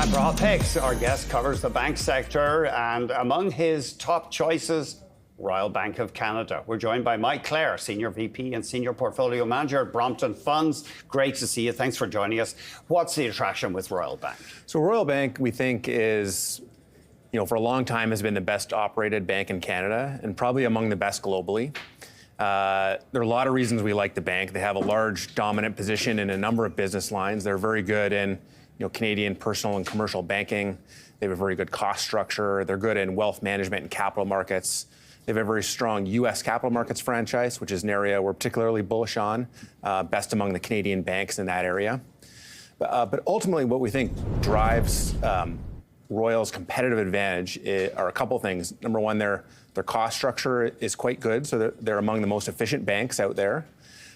Time for Hot Picks. Our guest covers the bank sector, and among his top choices, Royal Bank of Canada. We're joined by Mike Clare, Senior VP and Senior Portfolio Manager at Brompton Funds. Great to see you. Thanks for joining us. What's the attraction with Royal Bank? So Royal Bank, we think, is, for a long time has been the best operated bank in Canada and probably among the best globally. There are a lot of reasons we like the bank. They have a large dominant position in a number of business lines. They're very good in Canadian personal and commercial banking. They have a very good cost structure. They're good in wealth management and capital markets. They have a very strong U.S. capital markets franchise, which is an area we're particularly bullish on, best among the Canadian banks in that area. But ultimately, what we think drives Royal's competitive advantage are a couple things. Number one, their cost structure is quite good, so they're among the most efficient banks out there.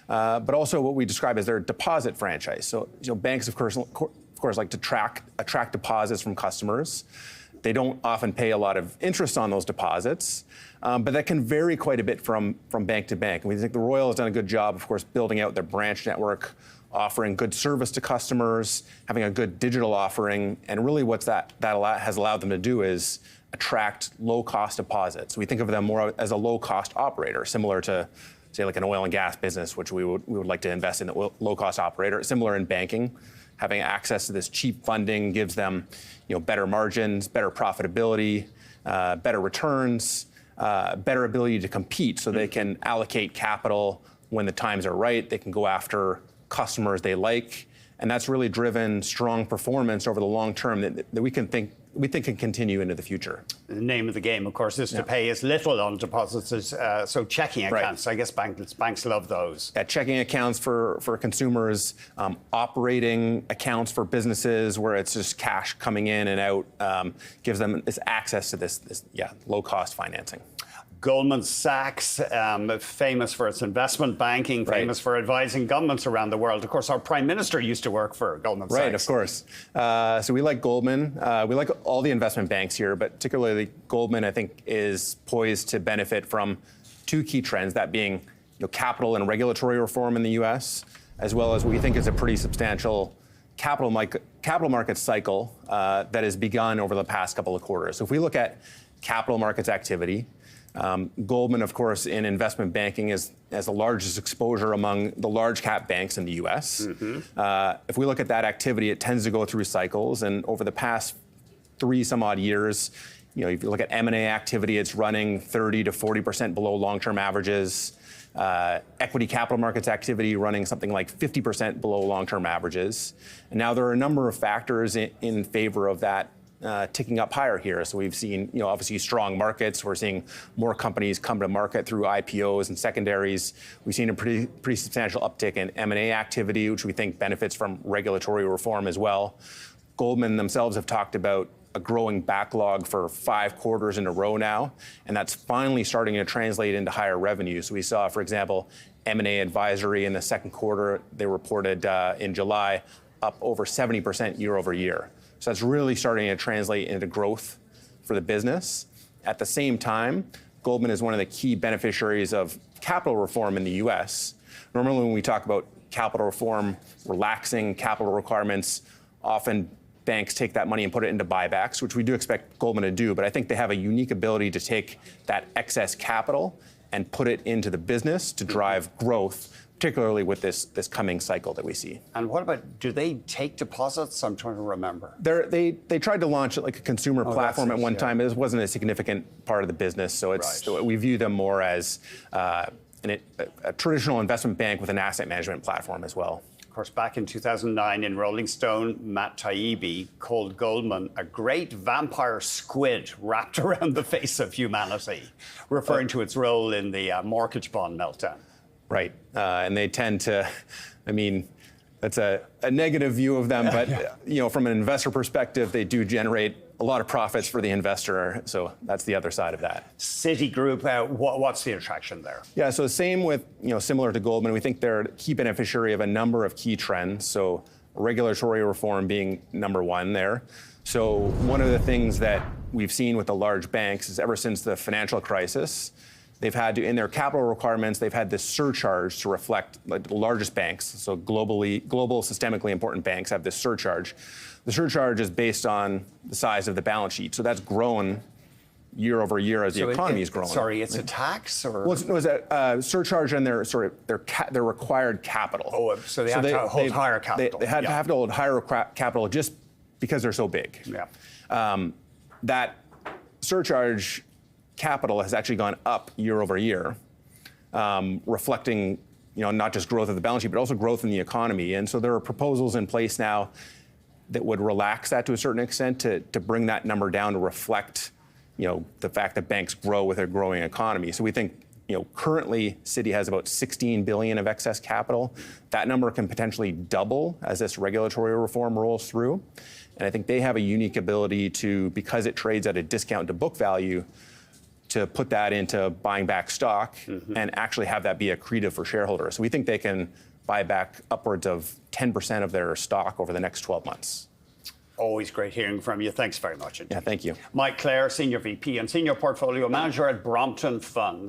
But also what we describe as their deposit franchise. So banks, of course, like to attract deposits from customers. They don't often pay a lot of interest on those deposits, but that can vary quite a bit from bank to bank. And we think the Royal has done a good job, of course, building out their branch network, offering good service to customers, having a good digital offering, and really what that has allowed them to do is attract low-cost deposits. We think of them more as a low-cost operator, similar to, say, like an oil and gas business, which we would like to invest in, a low-cost operator. Similar in banking, having access to this cheap funding gives them, better margins, better profitability, better returns, better ability to compete, so they can allocate capital when the times are right. They can go after customers they like, and that's really driven strong performance over the long term that we think can continue into the future. The name of the game, of course, is to pay as little on deposits as so checking accounts. Right. I guess banks love those. Yeah, checking accounts for consumers, operating accounts for businesses where it's just cash coming in and out, gives them this access to this low-cost financing. Goldman Sachs, famous for its investment banking, famous for advising governments around the world. Of course, our Prime Minister used to work for Goldman Sachs. Right, of course. So we like Goldman. We like all the investment banks here, but particularly Goldman, I think, is poised to benefit from two key trends, that being capital and regulatory reform in the U.S., as well as what we think is a pretty substantial capital market cycle that has begun over the past couple of quarters. So if we look at capital markets activity, Goldman, of course, in investment banking has the largest exposure among the large cap banks in the U.S. Mm-hmm. If we look at that activity, it tends to go through cycles. And over the past 3 some odd years, if you look at M&A activity, it's running 30 to 40% below long-term averages. Equity capital markets activity running something like 50% below long-term averages. And now there are a number of factors in favor of that ticking up higher here. So we've seen, obviously strong markets. We're seeing more companies come to market through IPOs and secondaries. We've seen a pretty substantial uptick in M&A activity, which we think benefits from regulatory reform as well. Goldman themselves have talked about a growing backlog for 5 quarters in a row now, and that's finally starting to translate into higher revenue. So we saw, for example, M&A advisory in the second quarter, they reported in July, up over 70% year over year. So that's really starting to translate into growth for the business. At the same time, Goldman is one of the key beneficiaries of capital reform in the U.S. Normally, when we talk about capital reform, relaxing capital requirements, often banks take that money and put it into buybacks, which we do expect Goldman to do. But I think they have a unique ability to take that excess capital and put it into the business to drive growth, particularly with this coming cycle that we see. And what about, do they take deposits? I'm trying to remember. They tried to launch like a consumer platform at one time. It wasn't a significant part of the business, so we view them more as a traditional investment bank with an asset management platform as well. Of course, back in 2009 in Rolling Stone, Matt Taibbi called Goldman a great vampire squid wrapped around the face of humanity, referring to its role in the mortgage bond meltdown. Right, and they tend to, that's a negative view of them, but from an investor perspective, they do generate a lot of profits for the investor, so that's the other side of that. Citigroup, what's the attraction there? Yeah, so same with, similar to Goldman, we think they're a key beneficiary of a number of key trends, so regulatory reform being number one there. So one of the things that we've seen with the large banks is ever since the financial crisis, they've had to, in their capital requirements, they've had this surcharge to reflect, like, the largest banks, so global systemically important banks have this surcharge. The surcharge is based on the size of the balance sheet, so that's grown year over year as the economy is growing. Sorry, it's a tax, or? Well, it's a surcharge on their required capital. Oh, so they have to hold higher capital. They have to hold higher capital just because they're so big. Yeah. That surcharge capital has actually gone up year over year, reflecting, not just growth of the balance sheet, but also growth in the economy. And so there are proposals in place now that would relax that to a certain extent to bring that number down to reflect, the fact that banks grow with a growing economy. So we think, currently Citi has about 16 billion of excess capital. That number can potentially double as this regulatory reform rolls through. And I think they have a unique ability to, because it trades at a discount to book value, to put that into buying back stock and actually have that be accretive for shareholders. So we think they can buy back upwards of 10% of their stock over the next 12 months. Always great hearing from you. Thanks very much. Yeah, thank you. Mike Clare, Senior VP and Senior Portfolio Manager at Brompton Funds.